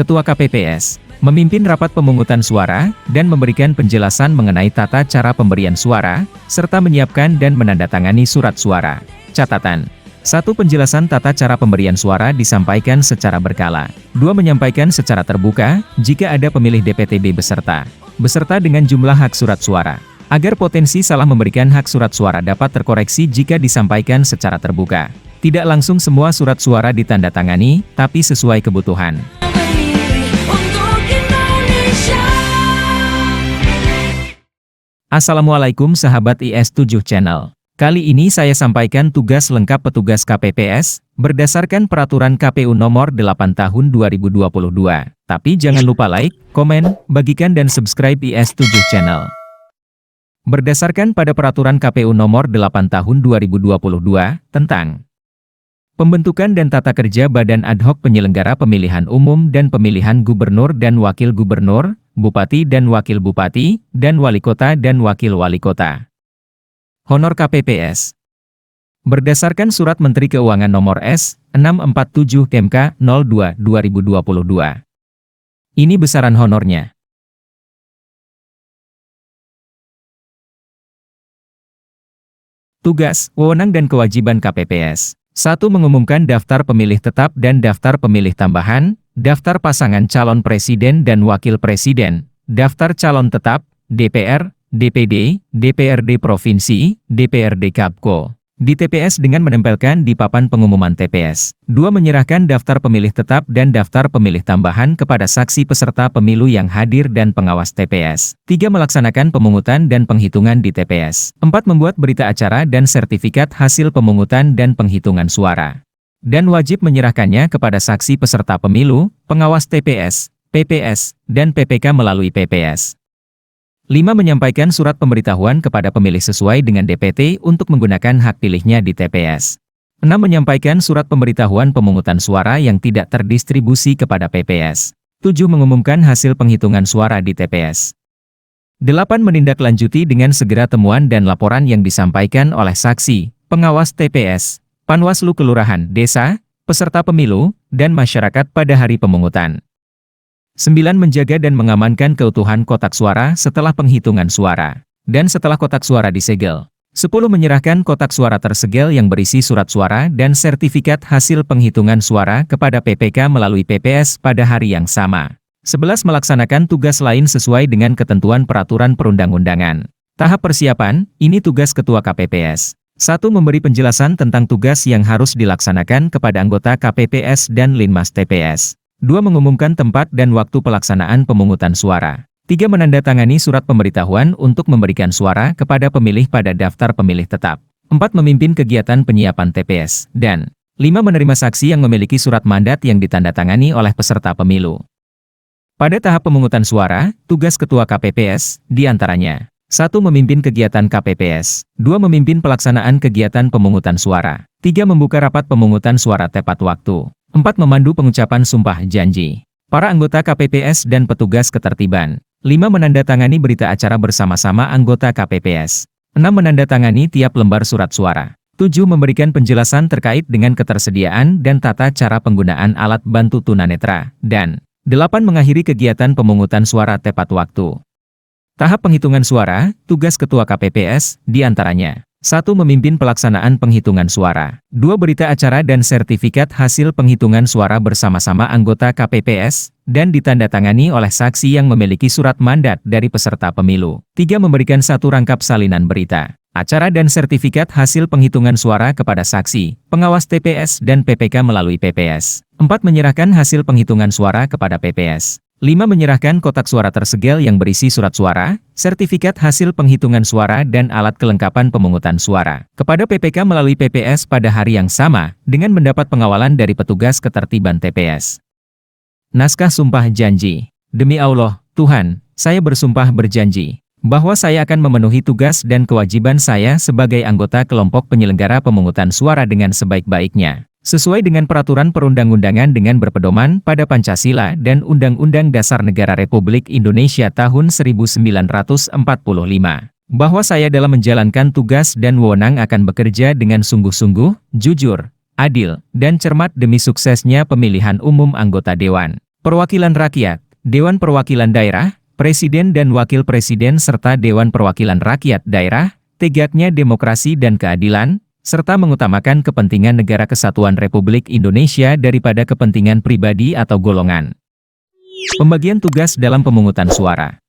Ketua KPPS, memimpin rapat pemungutan suara, dan memberikan penjelasan mengenai tata cara pemberian suara, serta menyiapkan dan menandatangani surat suara. Catatan. 1. Penjelasan tata cara pemberian suara disampaikan secara berkala. 2. Menyampaikan secara terbuka, jika ada pemilih DPTB beserta dengan jumlah hak surat suara. Agar potensi salah memberikan hak surat suara dapat terkoreksi jika disampaikan secara terbuka. Tidak langsung semua surat suara ditandatangani, tapi sesuai kebutuhan. Assalamualaikum sahabat IS7 Channel. Kali ini saya sampaikan tugas lengkap petugas KPPS, berdasarkan Peraturan KPU Nomor 8 Tahun 2022. Tapi jangan lupa like, komen, bagikan dan subscribe IS7 Channel. Berdasarkan pada Peraturan KPU Nomor 8 Tahun 2022, tentang pembentukan dan tata kerja Badan Ad Hoc Penyelenggara Pemilihan Umum dan Pemilihan Gubernur dan Wakil Gubernur, Bupati dan Wakil Bupati, dan Wali Kota dan Wakil Wali Kota. Honor KPPS. Berdasarkan Surat Menteri Keuangan Nomor S. 647 Kemk. 02/2022. Ini besaran honornya. Tugas, wewenang dan kewajiban KPPS. 1. Mengumumkan daftar pemilih tetap dan daftar pemilih tambahan, daftar pasangan calon presiden dan wakil presiden, daftar calon tetap, DPR, DPD, DPRD Provinsi, DPRD Kapko, di TPS dengan menempelkan di papan pengumuman TPS. 2. Menyerahkan daftar pemilih tetap dan daftar pemilih tambahan kepada saksi peserta pemilu yang hadir dan pengawas TPS. 3. Melaksanakan pemungutan dan penghitungan di TPS. 4. Membuat berita acara dan sertifikat hasil pemungutan dan penghitungan suara. Dan wajib menyerahkannya kepada saksi peserta pemilu, pengawas TPS, PPS, dan PPK melalui PPS. 5. Menyampaikan surat pemberitahuan kepada pemilih sesuai dengan DPT untuk menggunakan hak pilihnya di TPS. 6. Menyampaikan surat pemberitahuan pemungutan suara yang tidak terdistribusi kepada PPS. 7. Mengumumkan hasil penghitungan suara di TPS. 8. Menindaklanjuti dengan segera temuan dan laporan yang disampaikan oleh saksi, pengawas TPS, Panwaslu Kelurahan, Desa, peserta pemilu, dan masyarakat pada hari pemungutan. 9. Menjaga dan mengamankan keutuhan kotak suara setelah penghitungan suara, dan setelah kotak suara disegel. 10. Menyerahkan kotak suara tersegel yang berisi surat suara dan sertifikat hasil penghitungan suara kepada PPK melalui PPS pada hari yang sama. 11. Melaksanakan tugas lain sesuai dengan ketentuan peraturan perundang-undangan. Tahap persiapan, ini tugas Ketua KPPS. 1. Memberi penjelasan tentang tugas yang harus dilaksanakan kepada anggota KPPS dan Linmas TPS. 2. Mengumumkan tempat dan waktu pelaksanaan pemungutan suara. 3. Menandatangani surat pemberitahuan untuk memberikan suara kepada pemilih pada daftar pemilih tetap. 4. Memimpin kegiatan penyiapan TPS. Dan 5. Menerima saksi yang memiliki surat mandat yang ditandatangani oleh peserta pemilu. Pada tahap pemungutan suara, tugas Ketua KPPS, diantaranya 1. Memimpin kegiatan KPPS. 2. Memimpin pelaksanaan kegiatan pemungutan suara. 3. Membuka rapat pemungutan suara tepat waktu. 4. Memandu pengucapan sumpah janji para anggota KPPS dan petugas ketertiban. 5. Menandatangani berita acara bersama-sama anggota KPPS. 6. Menandatangani tiap lembar surat suara. 7. Memberikan penjelasan terkait dengan ketersediaan dan tata cara penggunaan alat bantu tunanetra. Dan 8. Mengakhiri kegiatan pemungutan suara tepat waktu. Tahap penghitungan suara, tugas Ketua KPPS, diantaranya 1. Memimpin pelaksanaan penghitungan suara. 2. Berita acara dan sertifikat hasil penghitungan suara bersama-sama anggota KPPS, dan ditandatangani oleh saksi yang memiliki surat mandat dari peserta pemilu. 3. Memberikan satu rangkap salinan berita acara dan sertifikat hasil penghitungan suara kepada saksi, pengawas TPS dan PPK melalui PPS. 4. Menyerahkan hasil penghitungan suara kepada PPS. 5. Menyerahkan kotak suara tersegel yang berisi surat suara, sertifikat hasil penghitungan suara dan alat kelengkapan pemungutan suara kepada PPK melalui PPS pada hari yang sama, dengan mendapat pengawalan dari petugas ketertiban TPS. Naskah Sumpah Janji. Demi Allah, Tuhan, saya bersumpah berjanji bahwa saya akan memenuhi tugas dan kewajiban saya sebagai anggota kelompok penyelenggara pemungutan suara dengan sebaik-baiknya, sesuai dengan peraturan perundang-undangan dengan berpedoman pada Pancasila dan Undang-Undang Dasar Negara Republik Indonesia tahun 1945. Bahwa saya dalam menjalankan tugas dan wewenang akan bekerja dengan sungguh-sungguh, jujur, adil, dan cermat demi suksesnya pemilihan umum anggota Dewan Perwakilan rakyat, Dewan Perwakilan Daerah, Presiden dan Wakil Presiden serta Dewan Perwakilan Rakyat Daerah, tegaknya demokrasi dan keadilan, serta mengutamakan kepentingan negara kesatuan Republik Indonesia daripada kepentingan pribadi atau golongan. Pembagian tugas dalam pemungutan suara.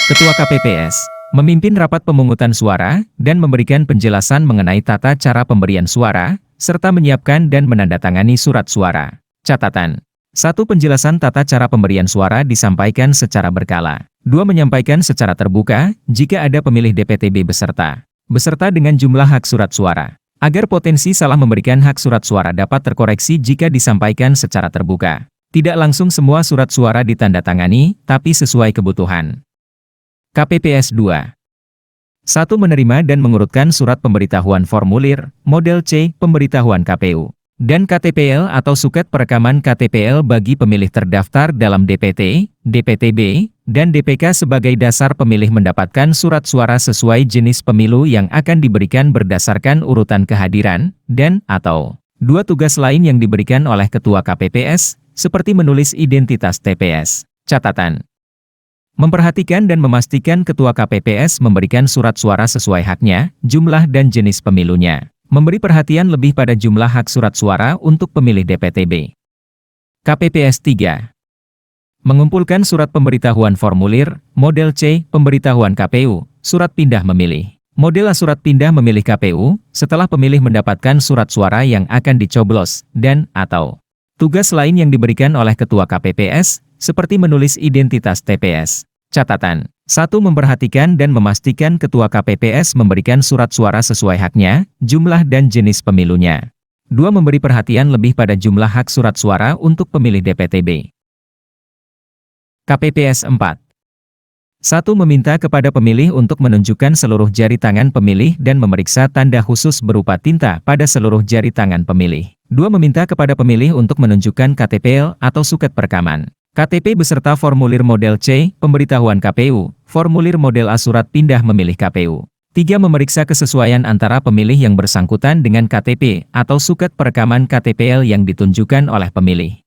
Ketua KPPS memimpin rapat pemungutan suara dan memberikan penjelasan mengenai tata cara pemberian suara, serta menyiapkan dan menandatangani surat suara. Catatan. 1. Penjelasan tata cara pemberian suara disampaikan secara berkala. 2. Menyampaikan secara terbuka, jika ada pemilih DPTB beserta dengan jumlah hak surat suara. Agar potensi salah memberikan hak surat suara dapat terkoreksi jika disampaikan secara terbuka. Tidak langsung semua surat suara ditandatangani, tapi sesuai kebutuhan. KPPS 2. 1. Menerima dan mengurutkan surat pemberitahuan formulir, model C, pemberitahuan KPU. Dan KTPL atau suket perekaman KTPL bagi pemilih terdaftar dalam DPT, DPTB, dan DPK sebagai dasar pemilih mendapatkan surat suara sesuai jenis pemilu yang akan diberikan berdasarkan urutan kehadiran, dan atau 2. Tugas lain yang diberikan oleh Ketua KPPS, seperti menulis identitas TPS. Catatan. Memperhatikan dan memastikan Ketua KPPS memberikan surat suara sesuai haknya, jumlah dan jenis pemilunya. Memberi perhatian lebih pada jumlah hak surat suara untuk pemilih DPTB. KPPS 3. Mengumpulkan surat pemberitahuan formulir, model C, pemberitahuan KPU, surat pindah memilih. Model A surat pindah memilih KPU, setelah pemilih mendapatkan surat suara yang akan dicoblos, dan atau tugas lain yang diberikan oleh Ketua KPPS, seperti menulis identitas TPS. Catatan. 1. Memperhatikan dan memastikan Ketua KPPS memberikan surat suara sesuai haknya, jumlah dan jenis pemilunya. 2. Memberi perhatian lebih pada jumlah hak surat suara untuk pemilih DPTB. KPPS 4. 1. Meminta kepada pemilih untuk menunjukkan seluruh jari tangan pemilih dan memeriksa tanda khusus berupa tinta pada seluruh jari tangan pemilih. 2. Meminta kepada pemilih untuk menunjukkan KTPL atau suket perekaman KTP beserta formulir model C, pemberitahuan KPU, formulir model A surat pindah memilih KPU. 3. Memeriksa kesesuaian antara pemilih yang bersangkutan dengan KTP atau suket perekaman KTPL yang ditunjukkan oleh pemilih.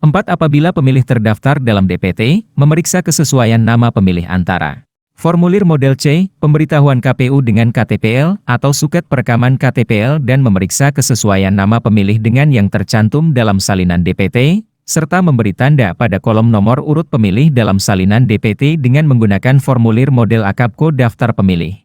4. Apabila pemilih terdaftar dalam DPT, memeriksa kesesuaian nama pemilih antara formulir model C, pemberitahuan KPU dengan KTPL atau suket perekaman KTPL dan memeriksa kesesuaian nama pemilih dengan yang tercantum dalam salinan DPT, serta memberi tanda pada kolom nomor urut pemilih dalam salinan DPT dengan menggunakan formulir model AKAPKO daftar pemilih.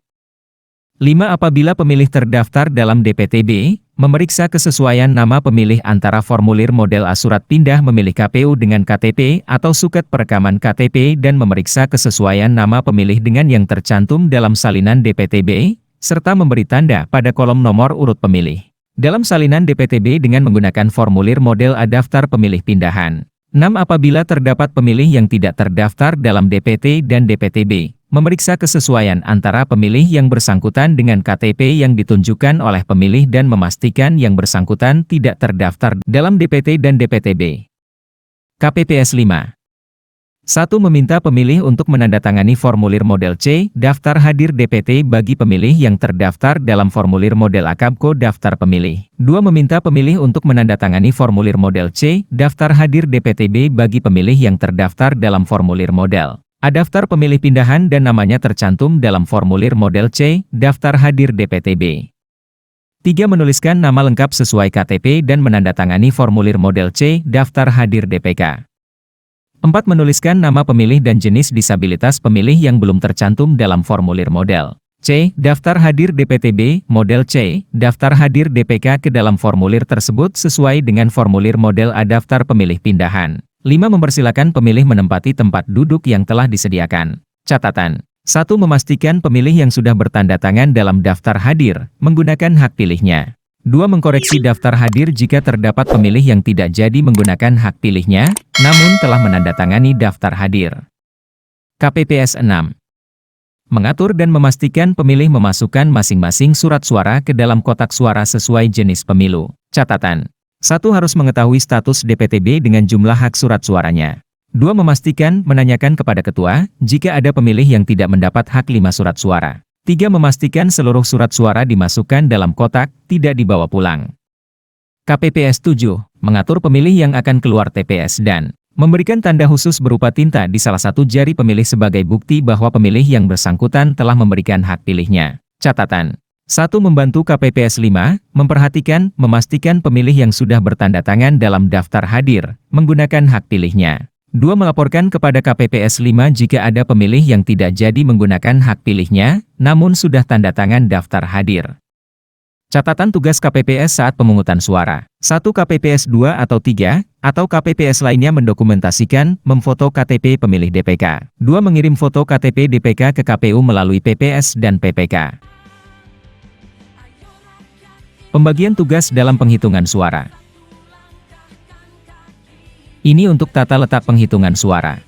5. Apabila pemilih terdaftar dalam DPTB, memeriksa kesesuaian nama pemilih antara formulir model A surat pindah memilih KPU dengan KTP atau suket perekaman KTP dan memeriksa kesesuaian nama pemilih dengan yang tercantum dalam salinan DPTB, serta memberi tanda pada kolom nomor urut pemilih dalam salinan DPTB dengan menggunakan formulir model A daftar pemilih pindahan. 6. Apabila terdapat pemilih yang tidak terdaftar dalam DPT dan DPTB, memeriksa kesesuaian antara pemilih yang bersangkutan dengan KTP yang ditunjukkan oleh pemilih dan memastikan yang bersangkutan tidak terdaftar dalam DPT dan DPTB. KPPS 5. 1. Meminta pemilih untuk menandatangani formulir model C, daftar hadir DPT bagi pemilih yang terdaftar dalam formulir model AKAPKO daftar pemilih. 2. Meminta pemilih untuk menandatangani formulir model C, daftar hadir DPTB bagi pemilih yang terdaftar dalam formulir model A daftar pemilih pindahan dan namanya tercantum dalam formulir model C, daftar hadir DPTB. 3. Menuliskan nama lengkap sesuai KTP dan menandatangani formulir model C, daftar hadir DPK. 4. Menuliskan nama pemilih dan jenis disabilitas pemilih yang belum tercantum dalam formulir model C, daftar hadir DPTB, model C, daftar hadir DPK ke dalam formulir tersebut sesuai dengan formulir model A daftar pemilih pindahan. 5. Mempersilakan pemilih menempati tempat duduk yang telah disediakan. Catatan. 1. Memastikan pemilih yang sudah bertanda tangan dalam daftar hadir, menggunakan hak pilihnya. 2. Mengkoreksi daftar hadir jika terdapat pemilih yang tidak jadi menggunakan hak pilihnya, namun telah menandatangani daftar hadir. KPPS 6. Mengatur dan memastikan pemilih memasukkan masing-masing surat suara ke dalam kotak suara sesuai jenis pemilu. Catatan. 1. Harus mengetahui status DPTB dengan jumlah hak surat suaranya. 2. Memastikan menanyakan kepada ketua, jika ada pemilih yang tidak mendapat hak 5 surat suara. 3. Memastikan seluruh surat suara dimasukkan dalam kotak, tidak dibawa pulang. KPPS 7. mengatur pemilih yang akan keluar TPS dan memberikan tanda khusus berupa tinta di salah satu jari pemilih sebagai bukti bahwa pemilih yang bersangkutan telah memberikan hak pilihnya. Catatan. 1. Membantu KPPS 5, memperhatikan, memastikan pemilih yang sudah bertanda tangan dalam daftar hadir, menggunakan hak pilihnya. 2. Melaporkan kepada KPPS 5 jika ada pemilih yang tidak jadi menggunakan hak pilihnya, namun sudah tanda tangan daftar hadir. Catatan tugas KPPS saat pemungutan suara. 1. KPPS 2 atau 3, atau KPPS lainnya mendokumentasikan, memfoto KTP pemilih DPK. 2. Mengirim foto KTP DPK ke KPU melalui PPS dan PPK. Pembagian tugas dalam penghitungan suara. Ini untuk tata letak penghitungan suara.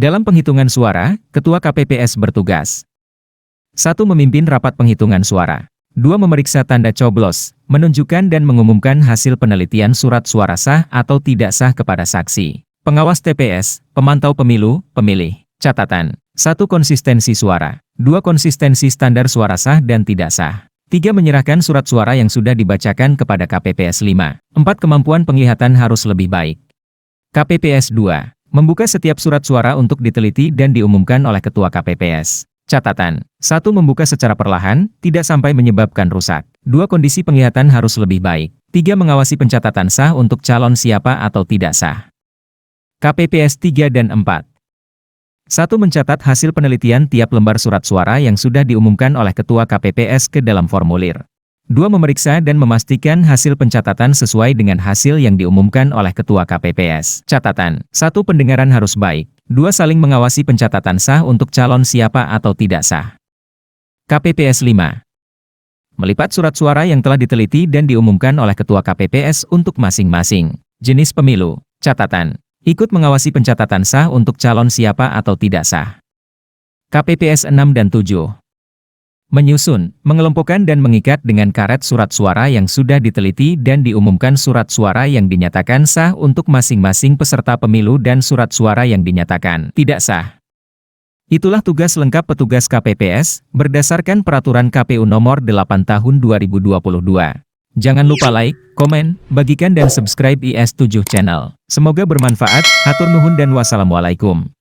Dalam penghitungan suara, Ketua KPPS bertugas. 1. Memimpin rapat penghitungan suara. 2. Memeriksa tanda coblos, menunjukkan dan mengumumkan hasil penelitian surat suara sah atau tidak sah kepada saksi, pengawas TPS, pemantau pemilu, pemilih. Catatan. 1. Konsistensi suara. 2. Konsistensi standar suara sah dan tidak sah. 3. Menyerahkan surat suara yang sudah dibacakan kepada KPPS 5. 4. Kemampuan penglihatan harus lebih baik. KPPS 2. Membuka setiap surat suara untuk diteliti dan diumumkan oleh Ketua KPPS. Catatan. 1. Membuka secara perlahan, tidak sampai menyebabkan rusak. 2. Kondisi penglihatan harus lebih baik. 3. Mengawasi pencatatan sah untuk calon siapa atau tidak sah. KPPS 3 dan 4. 1. Mencatat hasil penelitian tiap lembar surat suara yang sudah diumumkan oleh Ketua KPPS ke dalam formulir. 2. Memeriksa dan memastikan hasil pencatatan sesuai dengan hasil yang diumumkan oleh Ketua KPPS. Catatan. 1. Pendengaran harus baik. 2. Saling mengawasi pencatatan sah untuk calon siapa atau tidak sah. KPPS 5. Melipat surat suara yang telah diteliti dan diumumkan oleh Ketua KPPS untuk masing-masing jenis pemilu. Catatan. Ikut mengawasi pencatatan sah untuk calon siapa atau tidak sah. KPPS 6 dan 7. Menyusun, mengelompokkan dan mengikat dengan karet surat suara yang sudah diteliti dan diumumkan surat suara yang dinyatakan sah untuk masing-masing peserta pemilu dan surat suara yang dinyatakan tidak sah. Itulah tugas lengkap petugas KPPS, berdasarkan Peraturan KPU Nomor 8 Tahun 2022. Jangan lupa like, komen, bagikan dan subscribe IS7 Channel. Semoga bermanfaat, hatur nuhun dan wassalamualaikum.